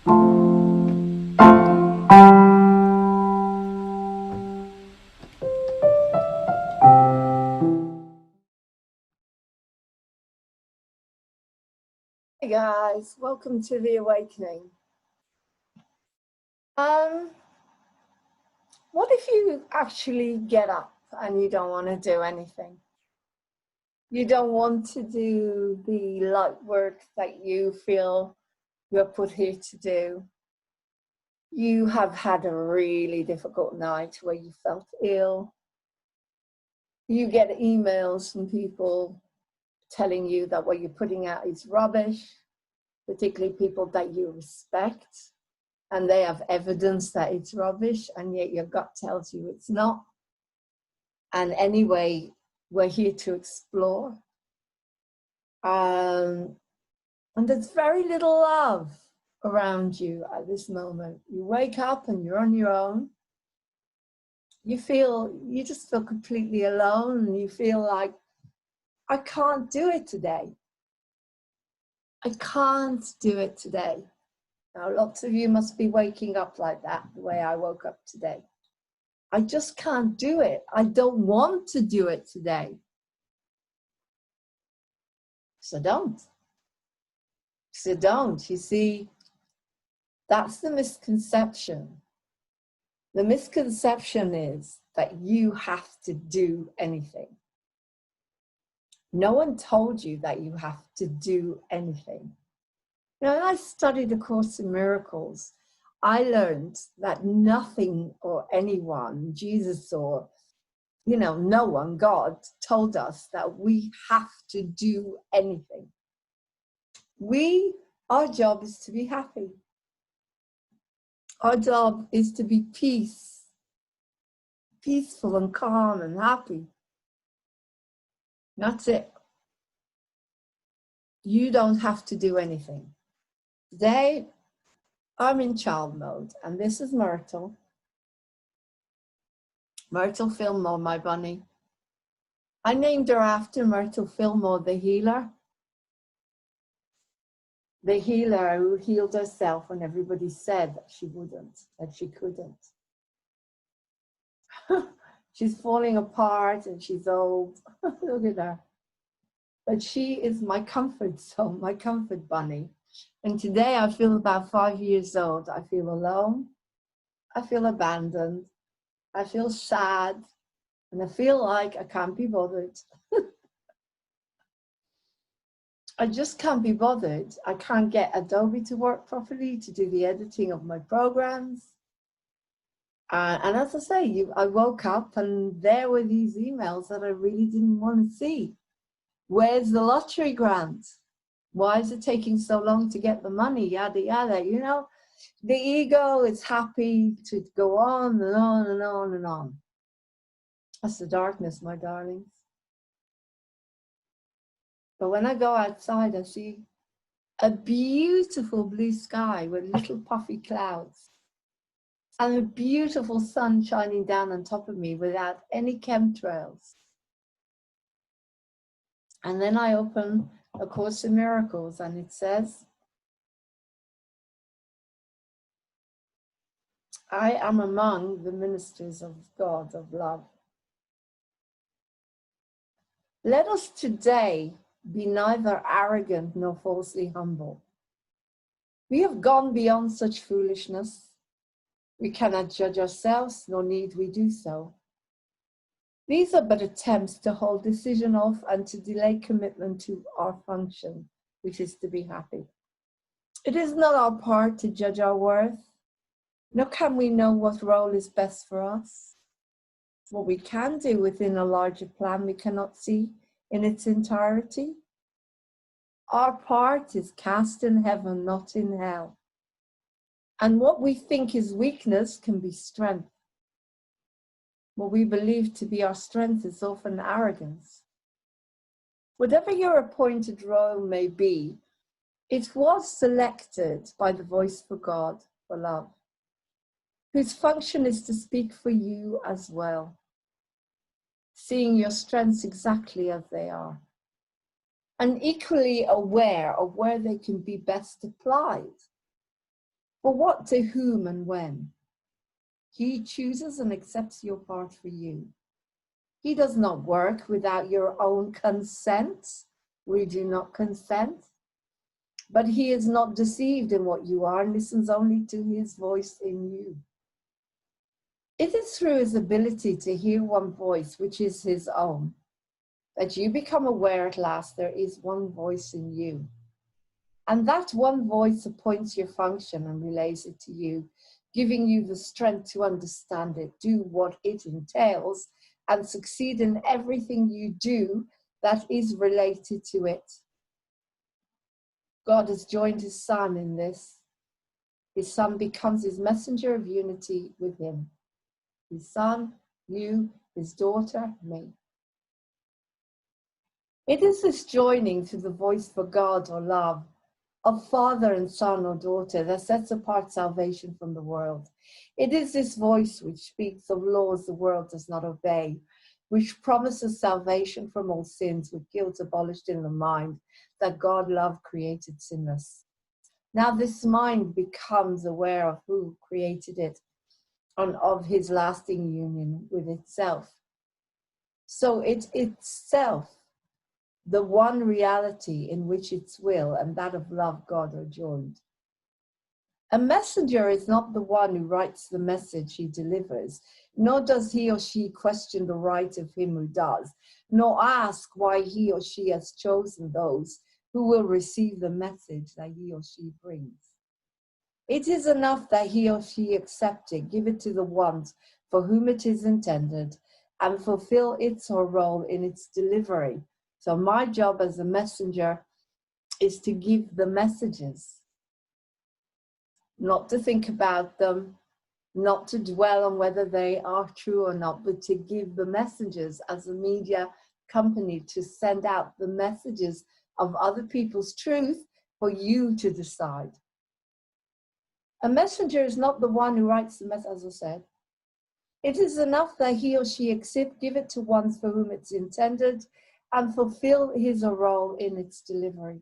Hey guys, welcome to the awakening. What if you actually get up and you don't want to do anything? You don't want to do the light work that you feel you're put here to do. You have had a really difficult night where you felt ill. You get emails from people telling you that what you're putting out is rubbish, particularly people that you respect. And they have evidence that it's rubbish, and yet your gut tells you it's not. And anyway, we're here to explore. And there's very little love around you at this moment. You wake up and you're on your own. You just feel completely alone, and you feel like, I can't do it today. I can't do it today. Now, lots of you must be waking up like that, the way I woke up today. I just can't do it. I don't want to do it today. So don't. So don't. You see, that's the misconception. The misconception is that you have to do anything. No one told you that you have to do anything. You know, when I studied A Course in Miracles, I learned that nothing or anyone, Jesus or, no one, God, told us that we have to do anything. Our job is to be happy. Our job is to be peaceful and calm and happy. That's it. You don't have to do anything. Today, I'm in child mode, and this is Myrtle. Myrtle Fillmore, my bunny. I named her after Myrtle Fillmore, the healer. The healer who healed herself when everybody said that she wouldn't, that she couldn't. She's falling apart and she's old. Look at her. But she is my comfort zone, my comfort bunny. And today I feel about 5 years old. I feel alone. I feel abandoned. I feel sad. And I feel like I can't be bothered. I just can't be bothered. I can't get Adobe to work properly to do the editing of my programs. And as I say, I woke up and there were these emails that I really didn't want to see. Where's the lottery grant? Why is it taking so long to get the money? Yada, yada. You know, the ego is happy to go on and on and on and on. That's the darkness, my darlings. But when I go outside, I see a beautiful blue sky with little puffy clouds and a beautiful sun shining down on top of me without any chemtrails. And then I open A Course in Miracles and it says, I am among the ministers of God, of love. Let us today be neither arrogant nor falsely humble. We have gone beyond such foolishness. We cannot judge ourselves, nor need we do so. These are but attempts to hold decision off and to delay commitment to our function, which is to be happy. It is not our part to judge our worth, nor can we know what role is best for us. What we can do within a larger plan we cannot see in its entirety. Our part is cast in heaven, not in hell. And what we think is weakness can be strength. What we believe to be our strength is often arrogance. Whatever your appointed role may be, it was selected by the voice for God, for love, whose function is to speak for you as well, seeing your strengths exactly as they are, and equally aware of where they can be best applied. For what, to whom, and when? He chooses and accepts your part for you. He does not work without your own consent. We do not consent. But he is not deceived in what you are and listens only to his voice in you. It is through his ability to hear one voice, which is his own, that you become aware at last there is one voice in you. And that one voice appoints your function and relays it to you, giving you the strength to understand it, do what it entails, and succeed in everything you do that is related to it. God has joined his Son in this. His Son becomes his messenger of unity with him. His Son, you, his daughter, me. It is this joining to the voice for God or love, of father and son or daughter, that sets apart salvation from the world. It is this voice which speaks of laws the world does not obey, which promises salvation from all sins with guilt abolished in the mind, that God love created sinless. Now this mind becomes aware of who created it and of his lasting union with itself. So it itself, the one reality in which its will and that of love God are joined. A messenger is not the one who writes the message he delivers, nor does he or she question the right of him who does, nor ask why he or she has chosen those who will receive the message that he or she brings. It is enough that he or she accept it, give it to the ones for whom it is intended, and fulfill its or role in its delivery. So my job as a messenger is to give the messages, not to think about them, not to dwell on whether they are true or not, but to give the messages as a media company, to send out the messages of other people's truth for you to decide. A messenger is not the one who writes the message, as I said. It is enough that he or she accept, give it to ones for whom it's intended, and fulfill his or role in its delivery.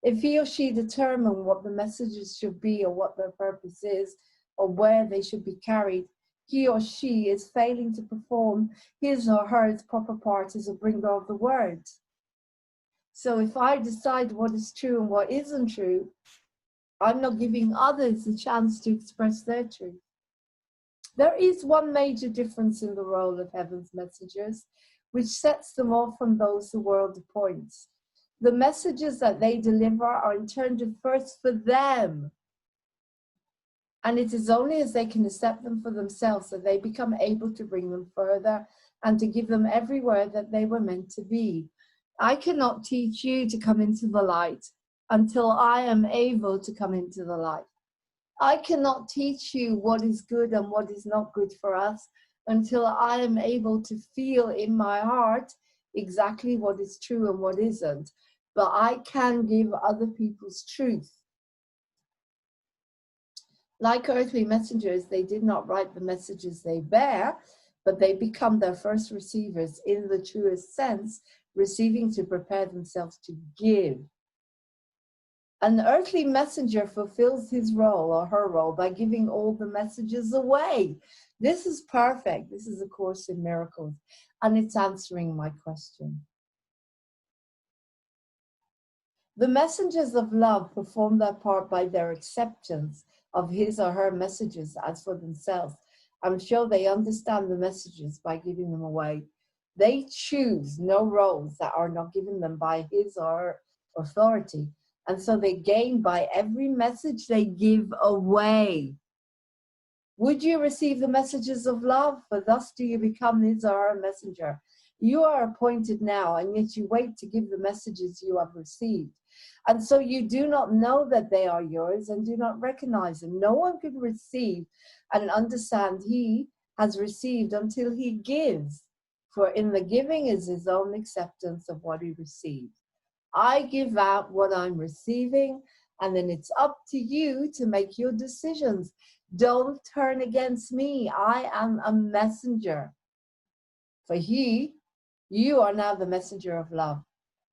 If he or she determine what the messages should be, or what their purpose is, or where they should be carried, he or she is failing to perform his or her proper part as a bringer of the word. So if I decide what is true and what isn't true, I'm not giving others a chance to express their truth. There is one major difference in the role of heaven's messengers, which sets them off from those the world appoints. The messages that they deliver are intended first for them. And it is only as they can accept them for themselves that they become able to bring them further and to give them everywhere that they were meant to be. I cannot teach you to come into the light until I am able to come into the light. I cannot teach you what is good and what is not good for us until I am able to feel in my heart exactly what is true and what isn't. But I can give other people's truth. Like earthly messengers, they did not write the messages they bear, but they become their first receivers in the truest sense, receiving to prepare themselves to give. An earthly messenger fulfills his role or her role by giving all the messages away. This is perfect. This is A Course in Miracles, and it's answering my question. The messengers of love perform their part by their acceptance of his or her messages as for themselves. I'm sure they understand the messages by giving them away. They choose no roles that are not given them by his or her authority. And so they gain by every message they give away. Would you receive the messages of love? For thus do you become his or her messenger. You are appointed now, and yet you wait to give the messages you have received. And so you do not know that they are yours and do not recognize them. No one can receive and understand he has received until he gives. For in the giving is his own acceptance of what he received. I give out what I'm receiving, and then it's up to you to make your decisions. Don't turn against me. I am a messenger. For you are now the messenger of love.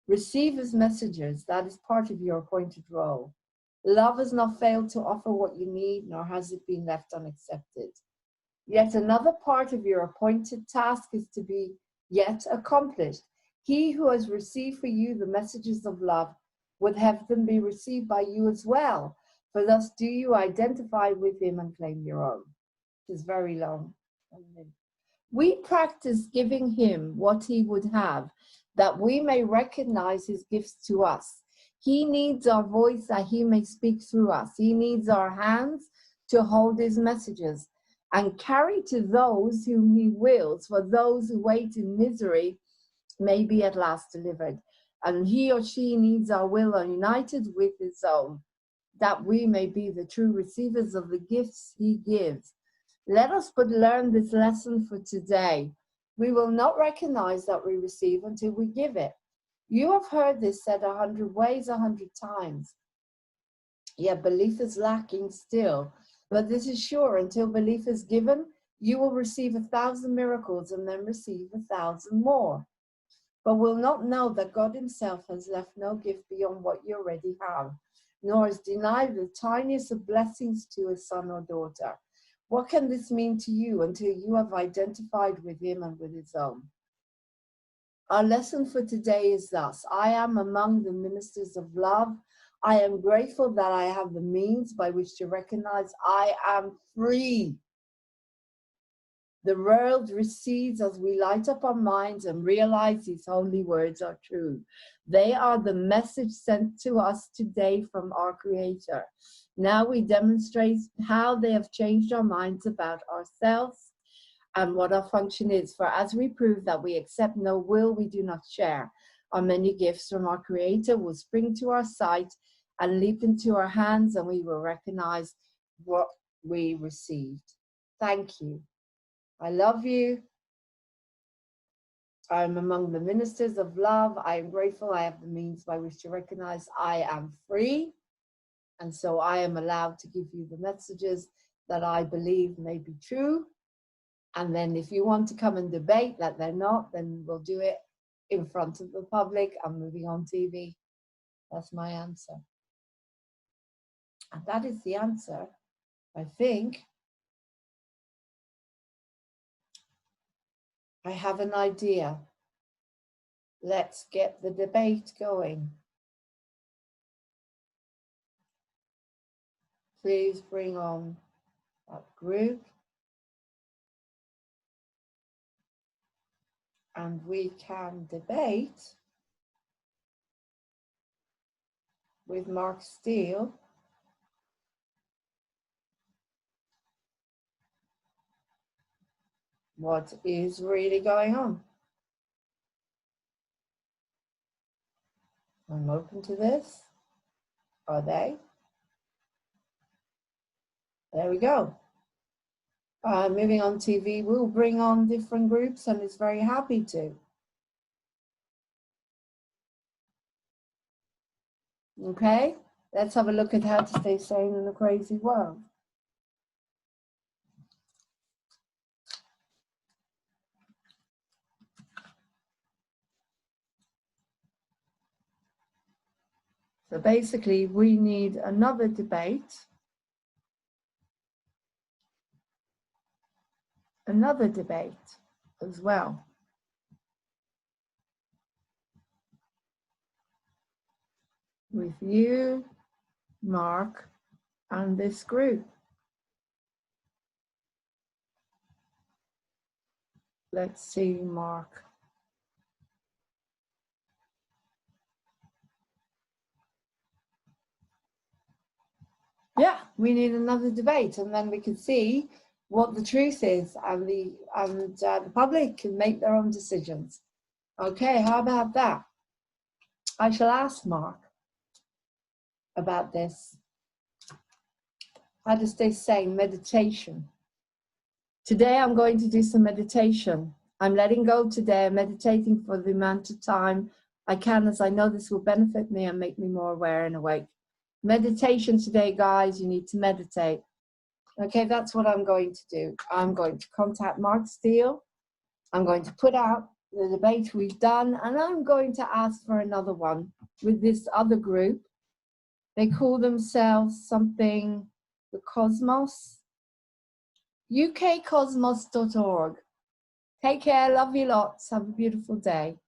Receive his messages. That is part of your appointed role. Love has not failed to offer what you need, nor has it been left unaccepted. Yet another part of your appointed task is to be yet accomplished. He who has received for you the messages of love would have them be received by you as well. For thus do you identify with him and claim your own. It is very long. We practice giving him what he would have, that we may recognize his gifts to us. He needs our voice that he may speak through us. He needs our hands to hold his messages and carry to those whom he wills, for those who wait in misery may be at last delivered. And he or she needs our will united with his own, that we may be the true receivers of the gifts he gives. Let us but learn this lesson for today. We will not recognize that we receive until we give it. You have heard this said 100 ways, 100 times. Yet belief is lacking still. But this is sure, until belief is given, you will receive 1,000 miracles and then receive 1,000 more. But will not know that God himself has left no gift beyond what you already have, nor has denied the tiniest of blessings to his son or daughter. What can this mean to you until you have identified with him and with his own? Our lesson for today is thus: I am among the ministers of love. I am grateful that I have the means by which to recognize I am free. The world recedes as we light up our minds and realize these holy words are true. They are the message sent to us today from our Creator. Now we demonstrate how they have changed our minds about ourselves and what our function is. For as we prove that we accept no will we do not share, our many gifts from our Creator will spring to our sight and leap into our hands, and we will recognize what we received. Thank you. I love you. I am among the ministers of love. I am grateful I have the means by which to recognize I am free. And so I am allowed to give you the messages that I believe may be true. And then if you want to come and debate that they're not, then we'll do it in front of the public. I'm moving on TV. That's my answer. And that is the answer, I think. I have an idea. Let's get the debate going. Please bring on that group. And we can debate with Mark Steele. What is really going on? I'm open to this. Are they? There we go. Moving on TV, we'll bring on different groups and it's very happy to. Okay, let's have a look at how to stay sane in a crazy world. So basically, we need another debate. Another debate as well. With you, Mark, and this group. Let's see, Mark. Yeah, we need another debate, and then we can see what the truth is, and the public can make their own decisions. Okay, how about that? I shall ask Mark about this. How to stay sane, meditation. Today I'm going to do some meditation. I'm letting go today. I'm meditating for the amount of time I can, as I know this will benefit me and make me more aware and awake. Meditation today, guys. You need to meditate. Okay, that's what I'm going to do. I'm going to contact Mark Steele. I'm going to put out the debate we've done, and I'm going to ask for another one with this other group. They call themselves something, the Cosmos. ukcosmos.org. Take care, love you lots, have a beautiful day.